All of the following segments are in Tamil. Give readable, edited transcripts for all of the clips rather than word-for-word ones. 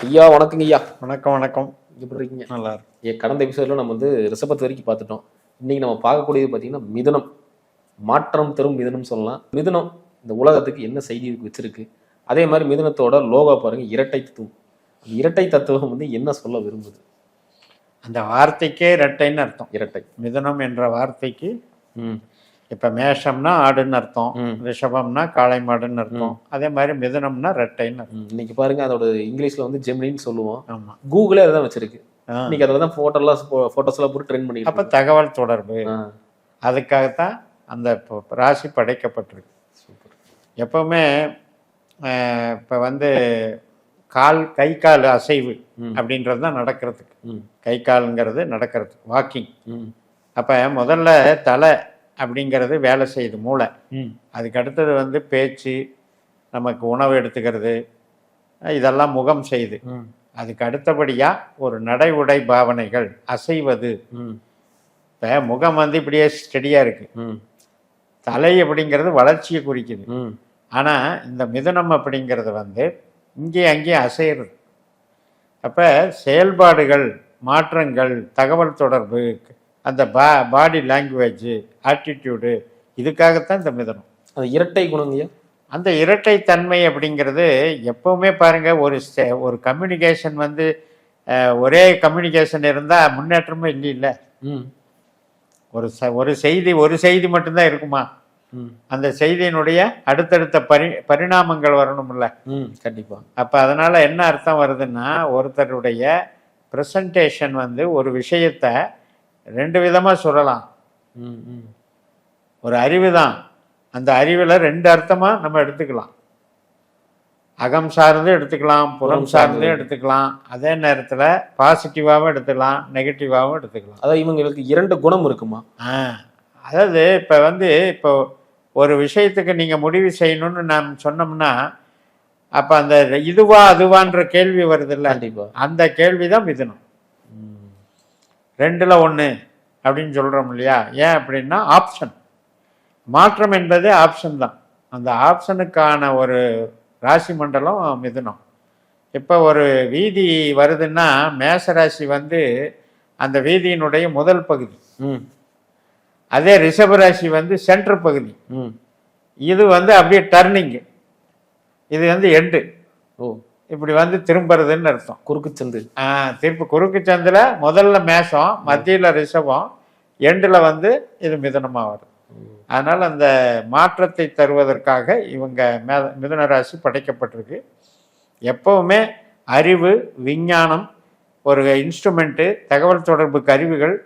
ஐயா வணக்கங்க ஐயா. வணக்கம் வணக்கம். எப்படி இருக்கீங்க? நல்லா இருக்கு. கடந்த எபிசோட்ல நம்ம ரிஷபத்து வரைக்கும் பார்த்துட்டோம். இன்னைக்கு நம்ம பார்க்கக்கூடியது பார்த்தீங்கன்னா மிதுனம். மாற்றம் தரும் மிதுனம் சொல்லலாம். மிதுனம் இந்த உலகத்துக்கு என்ன செய்தி வச்சிருக்கு? அதே மாதிரி மிதுனத்தோட லோகோ பாருங்க, இரட்டை தத்துவம். அந்த இரட்டை தத்துவம் என்ன சொல்ல விரும்புது? அந்த வார்த்தைக்கே இரட்டைன்னு அர்த்தம். இரட்டை மிதுனம் என்ற வார்த்தைக்கு இப்ப மேஷம்னா ஆடுன்னு அர்த்தம், ரிஷபம்னா காளை மாடுன்னு அர்த்தம். அதே மாதிரி மிதுனம்னா ரெட்டைன்னு அர்த்தம். இன்னைக்கு பாருங்க, அதோட இங்கிலீஷ்ல ஜெமினின்னு சொல்லுவோம். ஆமா, கூகுளே அதான் வச்சிருக்கு. இன்னைக்கு அதில் தான் போட்டோஸ் எல்லாம் போட்டு ட்ரெண்ட் பண்ணி. அப்ப தகவல் தொடர்பு, அதுக்காகத்தான் அந்த ராசி படைக்கப்பட்டிருக்கு. எப்பவுமே இப்ப கை கால் அசைவு அப்படின்றது தான் நடக்கிறதுக்கு. கை கால்ங்கிறது நடக்கிறதுக்கு, வாக்கிங். அப்ப முதல்ல தலை அப்படிங்கிறது வேலை செய்யுது, மூளை. அதுக்கு அடுத்தது பேச்சு, நமக்கு உணவு எடுத்துக்கிறது, இதெல்லாம் முகம் செய்யுது. அதுக்கு அடுத்தபடியா ஒரு நடை உடை பாவனைகள், அசைவது. இப்ப முகம் இப்படியே ஸ்டெடியா இருக்கு, தலை அப்படிங்கிறது வளர்ச்சியை குறிக்குது. ஆனா இந்த மிதுனம் அப்படிங்கிறது இங்கே அங்கேயும் அசைறது. அப்ப செயல்பாடுகள், மாற்றங்கள், தகவல் தொடர்பு, அந்த பாடி லாங்குவேஜ், ஆட்டிடியூடு, இதுக்காகத்தான் இந்த மிதனம். அது இரட்டை குணங்கய்யா. அந்த இரட்டை தன்மை அப்படிங்கிறது எப்பவுமே பாருங்க, ஒரு கம்யூனிகேஷன் ஒரே கம்யூனிகேஷன் இருந்தால் முன்னேற்றமே இல்லை. ஒரு செய்தி மட்டும்தான் இருக்குமா? அந்த செய்தியினுடைய அடுத்தடுத்த பரிணாமங்கள் வரணும்ல. கண்டிப்பா. அப்ப அதனால என்ன அர்த்தம் வருதுன்னா, ஒருத்தருடைய பிரசன்டேஷன் ஒரு விஷயத்த ரெண்டு விதமா சொல்லலாம். ஒரு அறிவு தான், அந்த அறிவுல ரெண்டு அர்த்தமா நம்ம எடுத்துக்கலாம். அகம் சார்ந்து எடுத்துக்கலாம், புறம் சார்ந்து எடுத்துக்கலாம். அதே நேரத்துல பாசிட்டிவாவும் எடுத்துக்கலாம், நெகட்டிவாவும் எடுத்துக்கலாம். அதாவது இவங்களுக்கு இரண்டு குணம் இருக்குமா? அதாவது இப்போ ஒரு விஷயத்துக்கு நீங்க முடிவு செய்யணும்னு நாம் சொன்னோம்னா, அப்ப அந்த இதுவா அதுவான்ற கேள்வி வருது இல்ல, அந்த கேள்விதான் மிதுனம். ரெண்டுல ஒண்ணு அப்படின்னு சொல்றோம் இல்லையா? ஏன் அப்படின்னா, ஆப்ஷன். மாற்றம் என்பதே ஆப்ஷன் தான். அந்த ஆப்ஷனுக்கான ஒரு ராசி மண்டலம் மிதுனம். இப்போ ஒரு வீதி வருதுன்னா, மேச ராசி அந்த வீதியினுடைய முதல் பகுதி. அதே ரிஷபராசி சென்டர் பகுதி. இது அப்படியே டர்னிங், இது எண்டு. இப்படி திரும்புறதுன்னு அர்த்தம். குறுக்கு சந்து. திருப்பி குறுக்கு சந்துல முதல்ல மேஷம், மத்தியில ரிஷபம், எண்டுல இது மிதுனமா வரும். அதனால அந்த மாற்றத்தை தருவதற்காக இவங்க மிதுன ராசி படைக்கப்பட்டிருக்கு. எப்பவுமே அறிவு, விஞ்ஞானம், ஒரு இன்ஸ்ட்ருமெண்ட்டு, தகவல் தொடர்பு கருவிகள்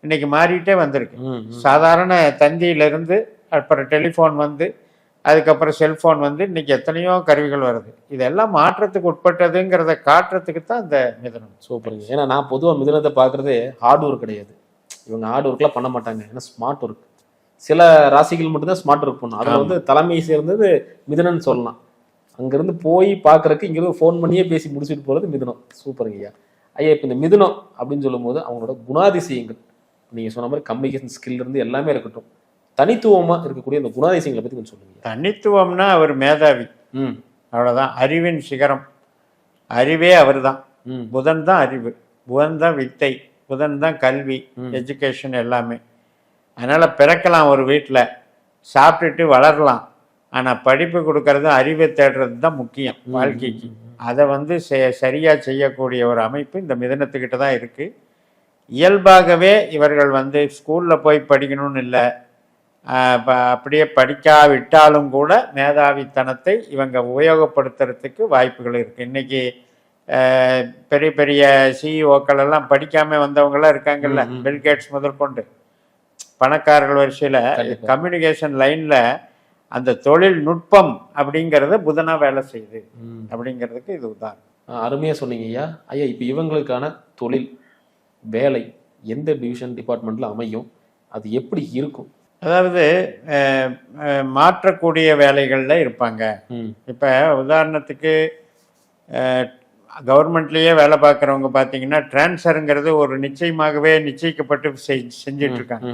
இன்னைக்கு மாறிட்டே வந்திருக்கு. சாதாரண தந்தியிலிருந்து அப்புறம் டெலிஃபோன் அதுக்கப்புறம் செல்போன் இன்னைக்கு எத்தனையோ கருவிகள் வருது. இதெல்லாம் மாற்றத்துக்கு உட்பட்டதுங்கிறத காட்டுறதுக்கு தான் இந்த மிதுனம். சூப்பருங்க. ஏன்னா நான் பொதுவாக மிதுனத்தை பார்க்குறதே ஹார்ட் ஒர்க் கிடையாது. இவங்க ஹார்ட் ஒர்க்லாம் பண்ண மாட்டாங்க. ஏன்னா ஸ்மார்ட் ஒர்க். சில ராசிகள் மட்டும்தான் ஸ்மார்ட் ஒர்க் பண்ணும். அதில் தலைமை சேர்ந்தது மிதுனன்னு சொல்லலாம். அங்கேருந்து போய் பார்க்குறக்கு இங்கேருந்து ஃபோன் பண்ணியே பேசி முடிச்சுட்டு போகிறது மிதுனம். சூப்பருங்க ஐயா. ஐயா, இப்போ இந்த மிதுனம் அப்படின்னு சொல்லும்போது அவங்களோட குணாதிசயங்கள், நீங்கள் சொன்ன மாதிரி கம்யூனிகேஷன் ஸ்கில் இருந்து எல்லாமே இருக்கட்டும், தனித்துவமா இருக்கக்கூடிய இந்த குணாதிசயங்களை பத்தி கொஞ்சம் சொல்லுங்க. தனித்துவம்னா அவர் மேதாவி, அவ்வளவுதான். அறிவின் சிகரம், அறிவே அவர் தான். புதன் தான் அறிவு, புதன் தான் வித்தை, புதன் தான் கல்வி, எஜுகேஷன் எல்லாமே. அதனால பிறக்கலாம் ஒரு வீட்டில், சாப்பிட்டுட்டு வளரலாம். ஆனால் படிப்பு கொடுக்கறது, அறிவை தேடுறது தான் முக்கியம் வாழ்க்கைக்கு. அதை சரியா செய்யக்கூடிய ஒரு அமைப்பு இந்த மிதுனத்துக்கிட்ட தான் இருக்கு. இயல்பாகவே இவர்கள் ஸ்கூலில் போய் படிக்கணும்னு இல்லை, அப்படியே படிக்காவிட்டாலும் கூட மேதாவித்தனத்தை இவங்க உபயோகப்படுத்துறதுக்கு வாய்ப்புகள் இருக்குது. இன்றைக்கி பெரிய பெரிய சிஇஓக்கள் எல்லாம் படிக்காமல் வந்தவங்களாம் இருக்காங்கல்ல, பில்கேட்ஸ் முதல் கொண்டு பணக்காரர்கள் வரிசையில். கம்யூனிகேஷன் லைனில் அந்த தொழில் நுட்பம் அப்படிங்கிறத புதனா வேலை செய்யுது அப்படிங்கிறதுக்கு இது உதாரணம். அருமையாக சொன்னீங்க ஐயா. ஐயா, இப்போ இவங்களுக்கான தொழில் வேலை எந்த டிவிஷன் டிபார்ட்மெண்ட்ல அமையும், அது எப்படி இருக்கும்? அதாவது மாற்றக்கூடிய வேலைகளில் இருப்பாங்க. இப்போ உதாரணத்துக்கு கவர்மெண்ட்லேயே வேலை பார்க்குறவங்க பார்த்தீங்கன்னா, டிரான்ஸ்ஃபருங்கிறது ஒரு நிச்சயமாகவே நிச்சயிக்கப்பட்டு செஞ்சிட்டு இருக்காங்க.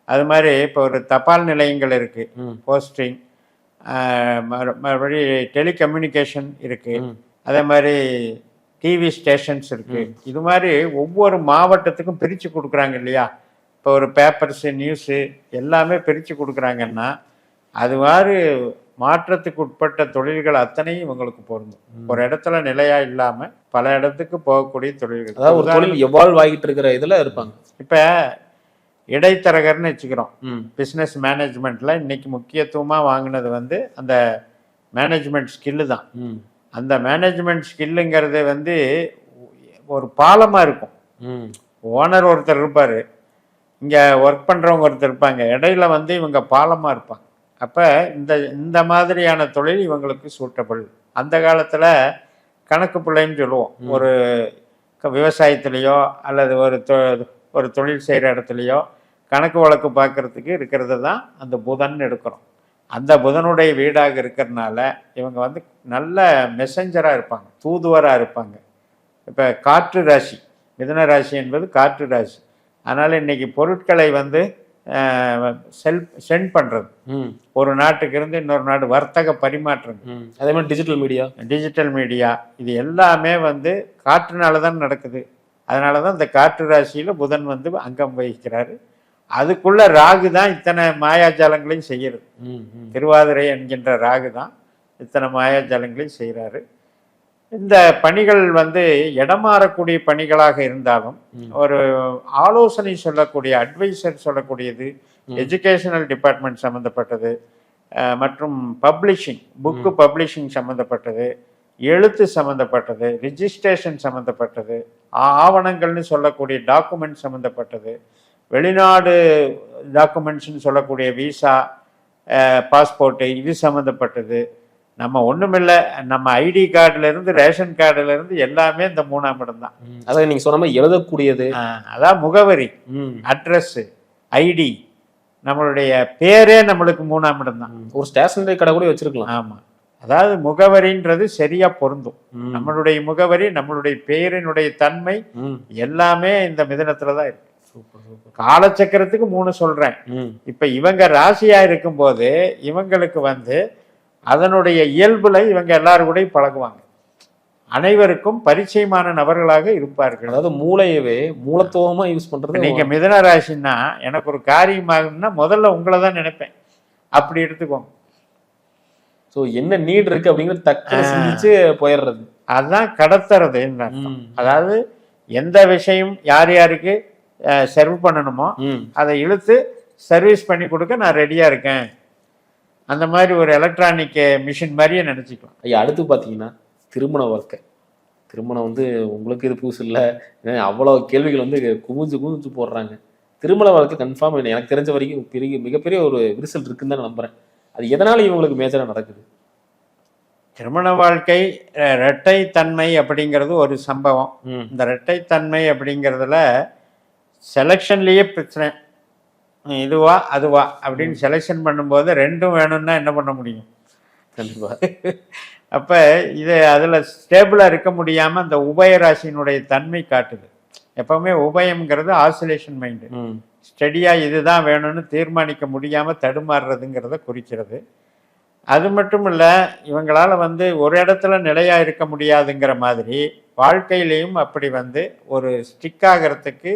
அது மாதிரி இப்போ ஒரு தபால் நிலையங்கள் இருக்குது, போஸ்டிங், மறுபடி டெலிகம்யூனிகேஷன் இருக்குது, அதே மாதிரி டிவி ஸ்டேஷன்ஸ் இருக்கு. இது மாதிரி ஒவ்வொரு மாவட்டத்துக்கும் பிரித்து கொடுக்குறாங்க இல்லையா? இப்போ ஒரு பேப்பர்ஸு நியூஸு எல்லாமே பிரித்து கொடுக்குறாங்கன்னா அது மாதிரி மாற்றத்துக்கு உட்பட்ட தொழில்கள் அத்தனையும் இவங்களுக்கு பொருந்தும். ஒரு இடத்துல நிலையா இல்லாம பல இடத்துக்கு போகக்கூடிய தொழில்கள். அதாவது ஒரு தொழில் எவால்வ் ஆகிட்டு இருக்கிற இதுல இருப்பாங்க. இப்ப இடைத்தரகர்னு வச்சுக்கிறோம். பிஸ்னஸ் மேனேஜ்மெண்ட்ல இன்னைக்கு முக்கியத்துவமா வாங்கினது வந்து அந்த மேனேஜ்மெண்ட் ஸ்கில்லு தான். அந்த மேனேஜ்மெண்ட் ஸ்கில்லுங்கிறது வந்து ஒரு பாலமா இருக்கும். ஓனர் ஒருத்தர் இருப்பாரு, இங்க ஒர்க் பண்றவங்க ஒருத்தர் இருப்பாங்க, இடையில வந்து இவங்க பாலமா இருப்பாங்க. அப்ப இந்த மாதிரியான தொழில் இவங்களுக்கு சூட்டபிள். அந்த காலத்துல கணக்கு பிள்ளைன்னு சொல்லுவோம். ஒரு விவசாயத்திலேயோ அல்லது ஒரு தொழில் செய்கிற இடத்துலையோ கணக்கு வழக்கு பார்க்கறதுக்கு இருக்கிறது தான் அந்த புதன் எடுக்கிறோம். அந்த புதனுடைய வீடாக இருக்கிறதுனால இவங்க வந்து நல்ல மெசஞ்சராக இருப்பாங்க, தூதுவராக இருப்பாங்க. இப்போ காற்று ராசி, மிதுன ராசி என்பது காற்று ராசி. அதனால் இன்னைக்கு பொருட்களை வந்து சென்ட் பண்ணுறது, ஒரு நாட்டுக்கு இருந்து இன்னொரு நாடு வர்த்தக பரிமாற்றம், அதே மாதிரி டிஜிட்டல் மீடியா இது எல்லாமே வந்து காற்றுனால தான் நடக்குது. அதனால தான் இந்த காற்று ராசியில் புதன் வந்து அங்கம் வகிக்கிறாரு. அதுக்குள்ள ராகு தான் இத்தனை மாயாஜாலங்களையும் செய்கிறது. திருவாதிரை என்கின்ற ராகு தான் இத்தனை மாயாஜாலங்களையும் செய்கிறாரு. இந்த பணிகள் வந்து இடமாறக்கூடிய பணிகளாக இருந்தாலும் ஒரு ஆலோசனை சொல்லக்கூடிய அட்வைசர் சொல்லக்கூடியது எஜுகேஷனல் டிபார்ட்மெண்ட் சம்மந்தப்பட்டது, மற்றும் பப்ளிஷிங், புக்கு பப்ளிஷிங் சம்மந்தப்பட்டது, எழுத்து சம்மந்தப்பட்டது, ரிஜிஸ்ட்ரேஷன் சம்மந்தப்பட்டது, ஆவணங்கள்னு சொல்லக்கூடிய டாக்குமெண்ட் சம்மந்தப்பட்டது, வெளிநாடு டாக்குமெண்ட்ஸ்னு சொல்லக்கூடிய விசா, பாஸ்போர்ட்டு இது சம்மந்தப்பட்டது. நம்ம ஒன்றுமில்லை, நம்ம ஐடி கார்டுலேருந்து ரேஷன் கார்டுலேருந்து எல்லாமே இந்த 3ஆம் இடம் தான். அதான் நீங்கள் சொன்ன மாதிரி எழுதக்கூடியது, அதான் முகவரி, அட்ரஸ்ஸு, ஐடி, நம்மளுடைய பேரே நம்மளுக்கு 3ஆம் இடம் தான். ஒரு ஸ்டேஷனரி கடை கூட வச்சிருக்கலாம். ஆமாம், அதாவது முகவரின்றது சரியா பொருந்தும். நம்மளுடைய முகவரி, நம்மளுடைய பெயரினுடைய தன்மை எல்லாமே இந்த மிதுனத்துல தான் இருக்கு. காலச்சக்கரத்துக்கு 3 சொல்றேன். இப்ப இவங்க ராசியா இருக்கும் போது இவங்களுக்கு வந்து அதனுடைய இயல்புல இவங்க எல்லாரும் கூட பழகுவாங்க, அனைவருக்கும் பரிச்சயமான நபர்களாக இருப்பார்கள். அதாவது மூளையவே மூலத்துவமா யூஸ் பண்றது. நீங்க மிதுன ராசின்னா எனக்கு ஒரு காரியம் ஆகும்னா முதல்ல உங்களை தான் நினைப்பேன், அப்படி எடுத்துக்கோங்க. ஸோ என்ன நீட் இருக்கு அப்படிங்கிறது தக்க சிந்திச்சு போயிடுறது, அதுதான் கடத்துறது. அதாவது எந்த விஷயம் யார் யாருக்கு சர்வ் பண்ணணுமோ அதை இழுத்து சர்வீஸ் பண்ணி கொடுக்க நான் ரெடியா இருக்கேன். அந்த மாதிரி ஒரு எலக்ட்ரானிக் மிஷின் மாதிரியே நினைச்சுக்கலாம். ஐயா, அடுத்து பார்த்தீங்கன்னா திருமண வாழ்க்கை. திருமணம் வந்து உங்களுக்கு இது புதுசு இல்லை, அவ்வளோ கேள்விகள் வந்து குமிஞ்சு போடுறாங்க. திருமண வாழ்க்கை கன்ஃபார்ம் எனக்கு தெரிஞ்ச வரைக்கும் மிகப்பெரிய ஒரு விரிசல் இருக்குன்னு தான் நம்புறேன். அது எதனால இவங்களுக்கு மேஜராக நடக்குது? திருமண வாழ்க்கை இரட்டைத்தன்மை அப்படிங்கிறது ஒரு சம்பவம். இந்த இரட்டைத்தன்மை அப்படிங்கிறதுல செலெக்ஷன்லேயே பிரச்சனை. இதுவா அதுவா அப்படின்னு செலெக்ஷன் பண்ணும்போது ரெண்டும் வேணும்னா என்ன பண்ண முடியும்? கண்டிப்பா. அப்போ இது அதில் ஸ்டேபிளாக இருக்க முடியாமல் அந்த உபயராசியினுடைய தன்மை காட்டுது. எப்பவுமே உபயம்ங்கிறது ஆசிலேஷன் மைண்டு, ஸ்டடியாக இதுதான் வேணும்னு தீர்மானிக்க முடியாமல் தடுமாறுறதுங்கிறத குறிக்கிறது. அது மட்டும் இல்லை, இவங்களால் வந்து ஒரு இடத்துல நிலையாக இருக்க முடியாதுங்கிற மாதிரி வாழ்க்கையிலையும் அப்படி வந்து ஒரு ஸ்டிக் ஆகிறதுக்கு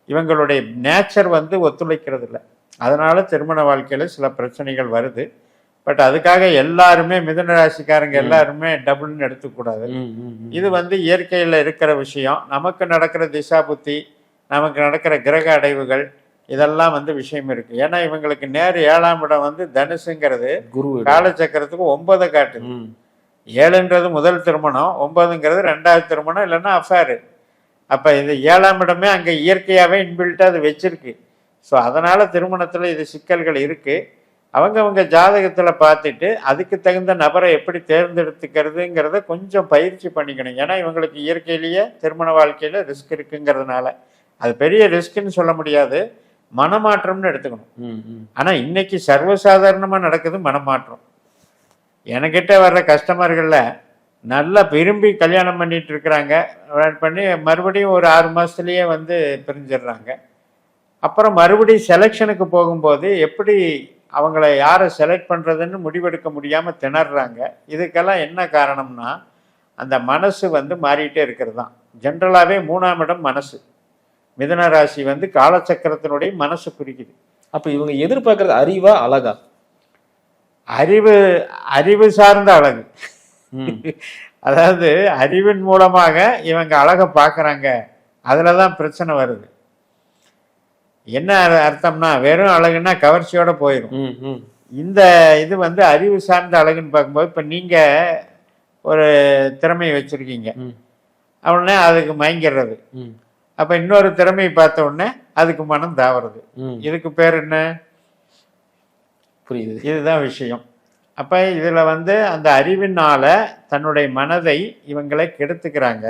இவங்களுடைய நேச்சர் வந்து ஒத்துழைக்கிறது இல்லை. அதனால திருமண வாழ்க்கையில் சில பிரச்சனைகள் வருது. பட் அதுக்காக எல்லாருமே மிதுன ராசிக்காரங்க எல்லாருமே டபுள்னு எடுத்துக்கூடாது. இது வந்து இயற்கையில் இருக்கிற விஷயம். நமக்கு நடக்கிற திசா புத்தி, நமக்கு நடக்கிற கிரக அடைவுகள், இதெல்லாம் வந்து விஷயம் இருக்கு. ஏன்னா இவங்களுக்கு நேர் 7ஆம் இடம் வந்து தனுசுங்கிறது காலச்சக்கரத்துக்கு 9 காட்டுது. 7ன்றது முதல் திருமணம், 9ங்கிறது 2வது திருமணம் இல்லைன்னா அஃபேரு. அப்போ இது 7ஆம் இடமே அங்கே இயற்கையாகவே இன்பில்ட்டாக அது வச்சிருக்கு. ஸோ அதனால் திருமணத்தில் இது சிக்கல்கள் இருக்குது. அவங்க ஜாதகத்தில் பார்த்துட்டு அதுக்கு தகுந்த நபரை எப்படி தேர்ந்தெடுத்துக்கிறதுங்கிறத கொஞ்சம் பயிற்சி பண்ணிக்கணும். ஏன்னா இவங்களுக்கு இயற்கையிலேயே திருமண வாழ்க்கையில் ரிஸ்க் இருக்குங்கிறதுனால அது பெரிய ரிஸ்க்குன்னு சொல்ல முடியாது, மனமாற்றம்னு எடுத்துக்கணும். ஆனால் இன்னைக்கு சர்வசாதாரணமாக நடக்குது மனமாற்றம். என்கிட்ட வர்ற கஸ்டமர்களில் நல்லா விரும்பி கல்யாணம் பண்ணிட்டு இருக்கிறாங்க, பண்ணி மறுபடியும் ஒரு 6 மாதத்துலேயே வந்து பிரிஞ்சிடுறாங்க. அப்புறம் மறுபடியும் செலெக்ஷனுக்கு போகும்போது எப்படி அவங்கள யாரை செலக்ட் பண்ணுறதுன்னு முடிவெடுக்க முடியாமல் திணறாங்க. இதுக்கெல்லாம் என்ன காரணம்னா அந்த மனசு வந்து மாறிட்டே இருக்கிறது தான். ஜென்ரலாகவே 3ஆம் இடம் மனசு. மிதுன ராசி வந்து காலச்சக்கரத்தினுடைய மனசு குறிக்குது. அப்ப இவங்க எதிர்பார்க்கறது அறிவா அழகா? அறிவு சார்ந்த அழகு. அதாவது அறிவின் மூலமாக இவங்க அழகை பார்க்குறாங்க, அதில் தான் பிரச்சனை வருது. என்ன அர்த்தம்னா வெறும் அழகுன்னா கவர்ச்சியோட போயிடும். இந்த இது வந்து அறிவு சார்ந்த அழகுன்னு பார்க்கும்போது இப்போ நீங்கள் ஒரு திறமையை வச்சுருக்கீங்க, உடனே அதுக்கு மயங்கிடுறது. அப்போ இன்னொரு திறமையை பார்த்த உடனே அதுக்கு மனம் தாவறது. இதுக்கு பேர் என்ன? புரியுது. இதுதான் விஷயம். அப்போ இதில் வந்து அந்த அறிவினால தன்னுடைய மனதை இவங்களை கெடுத்துக்கிறாங்க.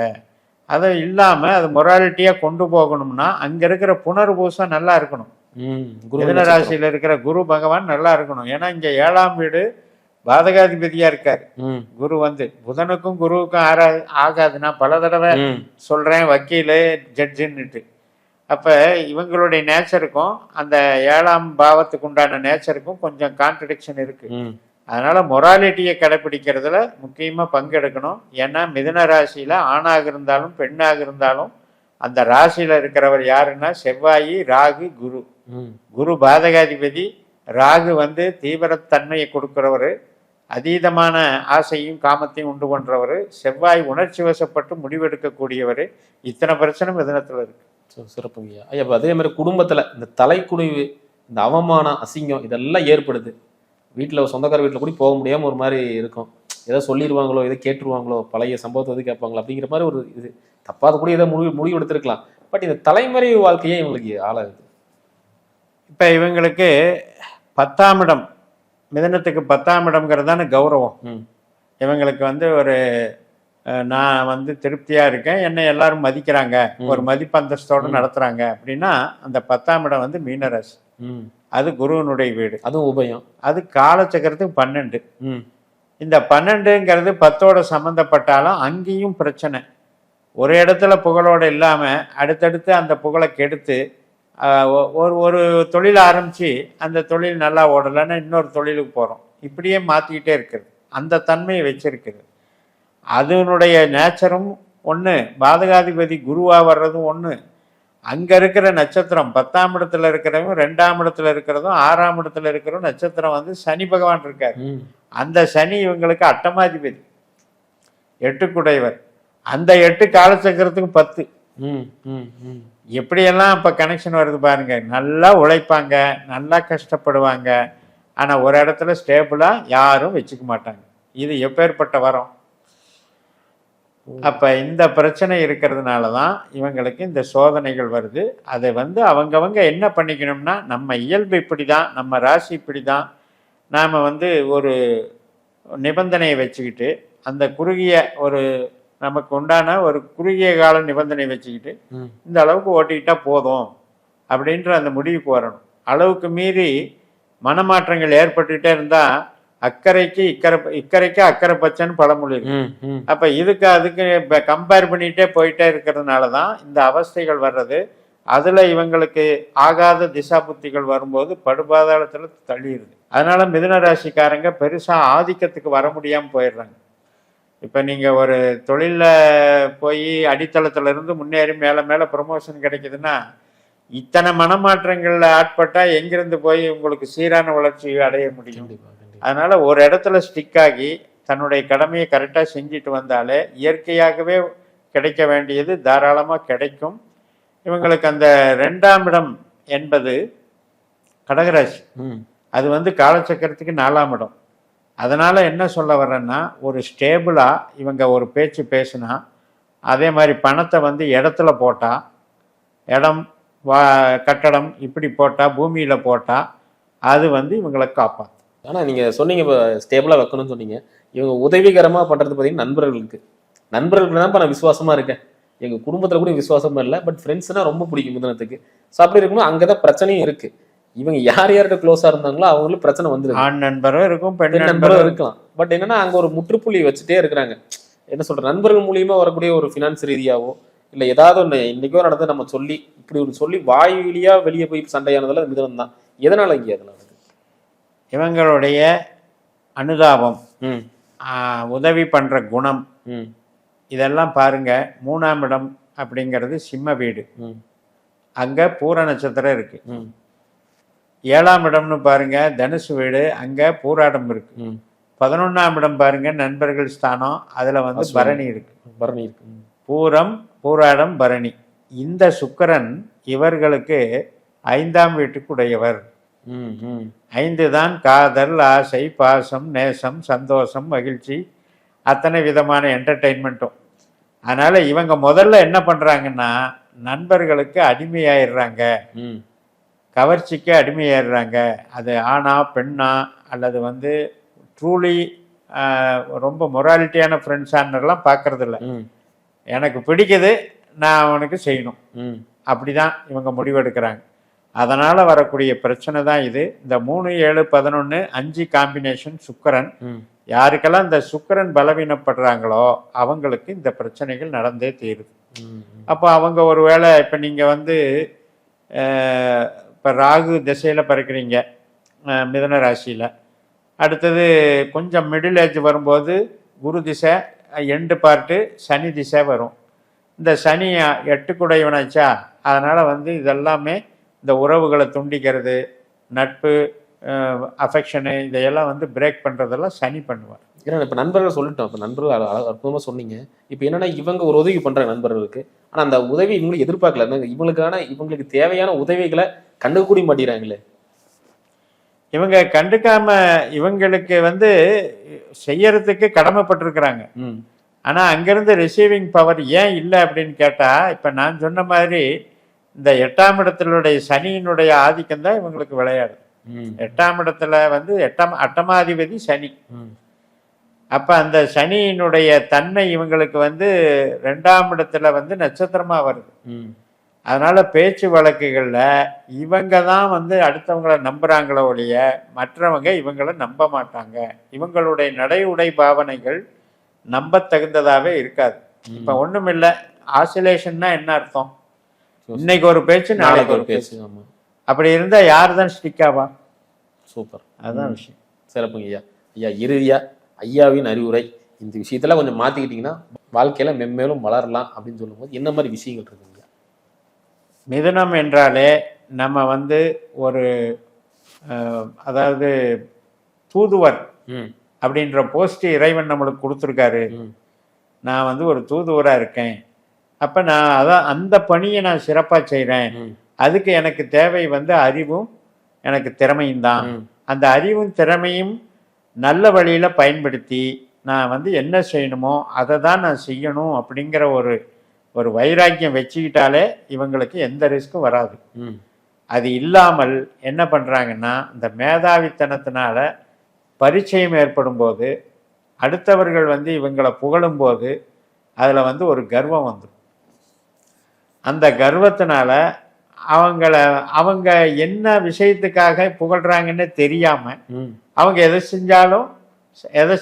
அது இல்லாமல் அது மொராலிட்டியாக கொண்டு போகணும்னா அங்கே இருக்கிற புனர்பூசம் நல்லா இருக்கணும். மிதுன ராசியில் இருக்கிற குரு பகவான் நல்லா இருக்கணும். ஏன்னா இங்கே 7ஆம் வீடு பாதகாதிபதியா இருக்காரு. குரு வந்து புதனுக்கும் குருவுக்கும் ஆகாது. நான் பல தடவை சொல்றேன், வக்கீலு ஜட்ஜுன்னுட்டு. அப்ப இவங்களுடைய நேச்சருக்கும் அந்த 7ஆம் பாவத்துக்கு உண்டான நேச்சருக்கும் கொஞ்சம் கான்ட்ரடிக்ஷன் இருக்கு. அதனால மொராலிட்டியை கடைபிடிக்கிறதுல முக்கியமா பங்கெடுக்கணும். ஏன்னா மிதுன ராசியில ஆணாக இருந்தாலும் பெண்ணாக இருந்தாலும் அந்த ராசியில இருக்கிறவர் யாருன்னா செவ்வாயி, ராகு, குரு. குரு பாதகாதிபதி, ராகு வந்து தீவிரத்தன்மையை கொடுக்கிறவர், அதீதமான ஆசையும் காமத்தையும் உண்டு பண்றவர், செவ்வாய் உணர்ச்சி வசப்பட்டு முடிவெடுக்கக்கூடியவர். இத்தனை பிரச்சனை மிதுனத்துல இருக்கு. சிறப்புங்கய்யா. ஐயா, அதே மாதிரி குடும்பத்துல இந்த தலைக்குனிவு, இந்த அவமானம், அசிங்கம் இதெல்லாம் ஏற்படுது. வீட்டில் சொந்தக்கார வீட்டில் கூட போக முடியாமல் ஒரு மாதிரி இருக்கும். ஏதோ சொல்லிடுவாங்களோ, எதோ கேட்டுருவாங்களோ, பழைய சம்பவத்தை எது கேட்பாங்களோ அப்படிங்கிற மாதிரி ஒரு இது தப்பாத கூட ஏதோ முடிவு எடுத்திருக்கலாம். பட் இந்த தலைமுறை வாழ்க்கையே இவங்களுக்கு ஆளாகுது. இப்போ இவங்களுக்கு 10ஆம் இடம், மிதனத்துக்கு 10ஆம் இடம்ங்கிறதான கௌரவம். இவங்களுக்கு வந்து ஒரு நான் வந்து திருப்தியாக இருக்கேன், என்னை எல்லாரும் மதிக்கிறாங்க, ஒரு மதிப்பு அந்தஸ்தோடு நடத்துகிறாங்க அப்படின்னா அந்த 10ஆம் இடம் வந்து மீனராசி. அது குருவனுடைய வீடு, அதுவும் உபயம். அது காலச்சக்கரத்துக்கு 12. இந்த 12ங்கிறது 10ஓட சம்மந்தப்பட்டாலும் அங்கேயும் பிரச்சனை. ஒரு இடத்துல புகழோடு இல்லாமல் அடுத்தடுத்து அந்த புகழை கெடுத்து ஒரு தொழில் ஆரம்பித்து அந்த தொழில் நல்லா ஓடலைன்னா இன்னொரு தொழிலுக்கு போகிறோம். இப்படியே மாற்றிக்கிட்டே இருக்குது. அந்த தன்மையை வச்சிருக்குது. அதனுடைய நேச்சரும் ஒன்று, பாதகாதிபதி குருவாக வர்றதும் ஒன்று. அங்கே இருக்கிற நட்சத்திரம் 10ஆம் இடத்துல இருக்கிறவங்க, 2ஆம் இடத்துல இருக்கிறதும் 6ஆம் இடத்துல இருக்கிறதும் நட்சத்திரம் வந்து சனி பகவான் இருக்கார். அந்த சனி இவங்களுக்கு அட்டமாதிபதி, 8 அந்த 8 காலச்சக்கரத்துக்கு 10. எப்படியெல்லாம் இப்போ கனெக்ஷன் வருது பாருங்க. நல்லா உழைப்பாங்க, நல்லா கஷ்டப்படுவாங்க, ஆனால் ஒரு இடத்துல ஸ்டேபிளாக யாரும் வச்சுக்க மாட்டாங்க. இது எப்பேற்பட்ட வரம். அப்போ இந்த பிரச்சனை இருக்கிறதுனால தான் இவங்களுக்கு இந்த சோதனைகள் வருது. அதை வந்து அவங்கவங்க என்ன பண்ணிக்கணும்னா, நம்ம இயல்பு இப்படி தான், நம்ம ராசி இப்படி தான், நாம் வந்து ஒரு நிபந்தனையை வச்சுக்கிட்டு அந்த குறுகிய ஒரு நமக்கு உண்டான ஒரு குறுகிய கால நிபந்தனை வச்சுக்கிட்டு இந்த அளவுக்கு ஓட்டிக்கிட்டா போதும் அப்படின்ற அந்த முடிவுக்கு வரணும். அளவுக்கு மீறி மனமாற்றங்கள் ஏற்பட்டுக்கிட்டே இருந்தால் அக்கறைக்கு இக்கரைக்கு அக்கறை பச்சைன்னு பழமொழி இருக்கு. அப்ப இதுக்கு அதுக்கு கம்பேர் பண்ணிட்டே போயிட்டே இருக்கிறதுனால தான் இந்த அவஸ்தைகள் வர்றது. அதுல இவங்களுக்கு ஆகாத திசா புத்திகள் வரும்போது படுபாதாளத்துல தள்ளிடுது. அதனால மிதுன ராசிக்காரங்க பெருசா ஆதிக்கத்துக்கு வர முடியாம போயிடுறாங்க. இப்ப நீங்க ஒரு தொழில போய் அடித்தளத்துல இருந்து முன்னேறி மேல மேல ப்ரமோஷன் கிடைக்குதுன்னா இத்தனை மனமாற்றங்கள்ல ஆட்பட்டா எங்கிருந்து போய் உங்களுக்கு சீரான வளர்ச்சி அடைய முடியும்? அதனால ஒரு இடத்துல ஸ்டிக் ஆகி தன்னுடைய கடமையை கரெக்டாக செஞ்சுட்டு வந்தாலே இயற்கையாகவே கிடைக்க வேண்டியது தாராளமாக கிடைக்கும். இவங்களுக்கு அந்த 2ஆம் இடம் என்பது கடகராசி, அது வந்து காலச்சக்கரத்துக்கு 4ஆம் இடம். அதனால என்ன சொல்ல வர்றேன்னா, ஒரு ஸ்டேபிளாக இவங்க ஒரு பேச்சு பேசுனா, அதே மாதிரி பணத்தை வந்து இடத்துல போட்டால், இடம் கட்டடம் இப்படி போட்டால், பூமியில் போட்டால் அது வந்து இவங்களை காப்பாற்றும். ஆனால் நீங்கள் சொன்னீங்க இப்போ ஸ்டேபிளாக வைக்கணும்னு சொன்னீங்க. இவங்க உதவிகரமாக பண்ணுறது பார்த்தீங்கன்னா நண்பர்களுக்கு தான்ப்பா நான் விசுவாசமாக இருக்கேன். எங்கள் குடும்பத்தில் கூட விசுவாசமாக இல்லை, பட் ஃப்ரெண்ட்ஸ்னால் ரொம்ப பிடிக்கும் மிதனத்துக்கு. ஸோ அப்படி இருக்கும்போது அங்கே தான் பிரச்சனையும் இருக்குது. இவங்க யார்கிட்ட க்ளோஸாக இருந்தாங்களோ அவங்களும் பிரச்சனை வந்துருக்கு. ஆண் நண்பரும் இருக்கும், பெண் நண்பரும் இருக்கலாம். பட் என்னன்னா அங்கே ஒரு முற்றுப்புள்ளி வச்சுட்டே இருக்கிறாங்க. என்ன சொல்கிற, நண்பர்கள் மூலியமாக வரக்கூடிய ஒரு ஃபினான்ஸ் ரீதியாகவோ இல்லை ஏதாவது ஒன்று இன்றைக்கோ நடந்து நம்ம சொல்லி இப்படி ஒரு சொல்லி வாய் வழியாக வெளியே போய் சண்டையானதில் மிதனம் தான். எதனால் இங்கே அதெல்லாம் இவங்களுடைய அனுதாபம், உதவி பண்ற குணம், இதெல்லாம் பாருங்க. 3ஆம் இடம் அப்படிங்கிறது சிம்ம வீடு, அங்க பூர நட்சத்திரம் இருக்கு. 7ஆம் இடம்னு பாருங்க தனுசு வீடு, அங்க பூராடம் இருக்கு. 11ஆம் இடம் பாருங்க நண்பர்கள் ஸ்தானம், அதுல வந்து பரணி இருக்கு. பரணி இருக்கு. பூரம், பூராடம், பரணி. இந்த சுக்கிரன் இவர்களுக்கு 5ஆம் வீட்டுக்குடையவர். 5 தான் காதல், ஆசை, பாசம், நேசம், சந்தோஷம், மகிழ்ச்சி, அத்தனை விதமான என்டர்டெயின்மெண்ட்டும். அதனால இவங்க முதல்ல என்ன பண்றாங்கன்னா நண்பர்களுக்கு அடிமையாயிடுறாங்க, கவர்ச்சிக்கு அடிமையாயிடுறாங்க. அது ஆணா பெண்ணா அல்லது வந்து ட்ரூலி ரொம்ப மொராலிட்டியான ஃப்ரெண்ட்ஸானலாம் பார்க்கறது இல்லை. எனக்கு பிடிக்குது, நான் அவனுக்கு செய்யணும், அப்படிதான் இவங்க முடிவெடுக்கிறாங்க. அதனால வரக்கூடிய பிரச்சனை தான் இது. இந்த 3, 7, 11, 5 காம்பினேஷன் சுக்கிரன், யாருக்கெல்லாம் இந்த சுக்கிரன் பலவீனப்படுறாங்களோ அவங்களுக்கு இந்த பிரச்சனைகள் நடந்தே தீருது. அப்போ அவங்க ஒருவேளை இப்போ நீங்கள் வந்து இப்போ ராகு திசையில் பிறக்கிறீங்க மிதன ராசியில், அடுத்தது கொஞ்சம் மிடில் ஏஜ் வரும்போது குரு திசை எண்டு பார்ட்டு சனி திசை வரும். இந்த சனி 8 அதனால் வந்து இதெல்லாமே இந்த உறவுகளை துண்டிக்கிறது, நட்பு, அஃபெக்ஷனு, இதையெல்லாம் வந்து பிரேக் பண்ணுறதெல்லாம் சனி பண்ணுவார். ஏன்னா இப்போ நண்பர்கள் சொல்லிட்டோம், இப்போ நண்பர்கள் அற்புதமாக சொன்னீங்க. இப்போ என்னன்னா இவங்க ஒரு உதவி பண்ணுறாங்க நண்பர்களுக்கு, ஆனால் அந்த உதவி இவங்களுக்கு எதிர்பார்க்கல, இவங்களுக்கு தேவையான உதவிகளை கண்டுக்கூட மாட்டேங்கிறாங்களே. இவங்க கண்டுக்காம இவங்களுக்கு வந்து செய்யறதுக்கு கடமைப்பட்டிருக்கிறாங்க. ஆனால் அங்கேருந்து ரிசீவிங் பவர் ஏன் இல்லை அப்படின்னு கேட்டால், இப்போ நான் சொன்ன மாதிரி இந்த 8ஆம் இடத்தினுடைய சனியினுடைய ஆதிக்கம் தான் இவங்களுக்கு விளையாடு. 8ஆம் இடத்துல வந்து அட்டமாதிபதி சனி. அப்ப அந்த சனியினுடைய தன்மை இவங்களுக்கு வந்து 2ஆம் இடத்துல வந்து நட்சத்திரமா வருது. அதனால பேச்சு வழக்குகள்ல இவங்க தான் வந்து அடுத்தவங்களை நம்புறாங்களோ ஒழிய மற்றவங்க இவங்களை நம்ப மாட்டாங்க. இவங்களுடைய நடை உடை பாவனைகள் நம்ப தகுந்ததாவே இருக்காது. இப்ப ஒண்ணும் இல்லை, ஆசிலேஷன்னா என்ன அர்த்தம்? இன்னைக்கு ஒரு பேச்சு நாளைக்கு ஒரு பேச்சு. அப்படி இருந்தா யார் தான் ஸ்டிக் ஆவா? சூப்பர், அதுதான் விஷயம். சிறப்புங்க ஐயா. ஐயா இறுதியா ஐயாவின் அறிவுரை, இந்த விஷயத்தெல்லாம் கொஞ்சம் மாத்திக்கிட்டீங்கன்னா வாழ்க்கையில மென்மேலும் வளரலாம் அப்படின்னு சொல்லும்போது என்ன மாதிரி விஷயங்கள் இருக்குங்க? மிதுனம் என்றாலே நம்ம வந்து ஒரு அதாவது தூதுவர் அப்படின்ற போஸ்ட் இறைவன் நம்மளுக்கு கொடுத்துருக்காரு. நான் வந்து ஒரு தூதுவராக இருக்கேன், அப்போ நான் அதான் அந்த பணியை நான் சிறப்பாக செய்கிறேன். அதுக்கு எனக்கு தேவை வந்து அறிவும் எனக்கு திறமையும் தான். அந்த அறிவும் திறமையும் நல்ல வழியில் பயன்படுத்தி நான் வந்து என்ன செய்யணுமோ அதை தான் நான் செய்யணும் அப்படிங்கிற ஒரு வைராக்கியம் வச்சுக்கிட்டாலே இவங்களுக்கு எந்த ரிஸ்க்கும் வராது. அது இல்லாமல் என்ன பண்ணுறாங்கன்னா இந்த மேதாவித்தனத்தினால பரிச்சயம் ஏற்படும் போது அடுத்தவர்கள் வந்து இவங்களை புகழும்போது அதில் வந்து ஒரு கர்வம் வந்துடும். அந்த கர்வத்தினால அவங்க என்ன விஷயத்துக்காக புகழ்றாங்கன்னு தெரியாம அவங்க எதை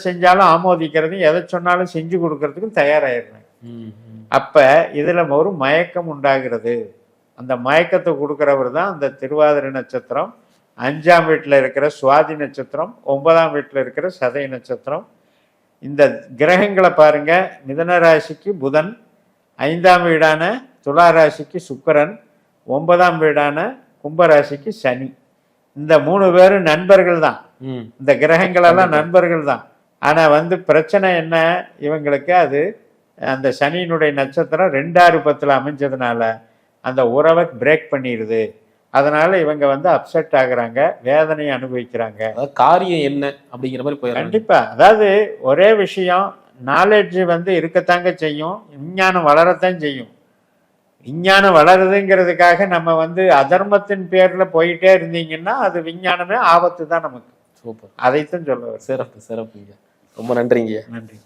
செஞ்சாலும் ஆமோதிக்கிறதும் எதை சொன்னாலும் செஞ்சு கொடுக்கறதுக்கும் தயாராகிடுறாங்க. அப்ப இதுல ஒரு மயக்கம் உண்டாகிறது. அந்த மயக்கத்தை கொடுக்கிறவர் தான் அந்த திருவாதிரை நட்சத்திரம், 5ஆம் வீட்டில் இருக்கிற சுவாதி நட்சத்திரம், 9ஆம் வீட்டில் இருக்கிற சதய நட்சத்திரம். இந்த கிரகங்களை பாருங்க, மிதுன ராசிக்கு புதன், 5ஆம் வீடான துலா ராசிக்கு சுக்கிரன், 9ஆம் வீடான கும்பராசிக்கு சனி. இந்த 3 பேரும் நண்பர்கள் தான். இந்த கிரகங்களெல்லாம் நண்பர்கள் தான். ஆனா வந்து பிரச்சனை என்ன, இவங்களுக்கு அது அந்த சனியினுடைய நட்சத்திரம் 2, 6, 10 அமைஞ்சதுனால அந்த உறவை பிரேக் பண்ணிடுது. அதனால இவங்க வந்து அப்செட் ஆகுறாங்க, வேதனையை அனுபவிக்கிறாங்க. காரியம் என்ன அப்படிங்கிற மாதிரி போய் கண்டிப்பா. அதாவது ஒரே விஷயம், நாலேஜ் வந்து இருக்கத்தாங்க செய்யும், விஞ்ஞானம் வளரத்தான் செய்யும். விஞ்ஞானம் வளருதுங்கிறதுக்காக நம்ம வந்து அதர்மத்தின் பேர்ல போயிட்டே இருந்தீங்கன்னா அது விஞ்ஞானமே ஆபத்து தான் நமக்கு. சூப்பர், அதைத்தான் சொல்லுவார். சிறப்பு சிறப்புங்க, ரொம்ப நன்றிங்க. நன்றி.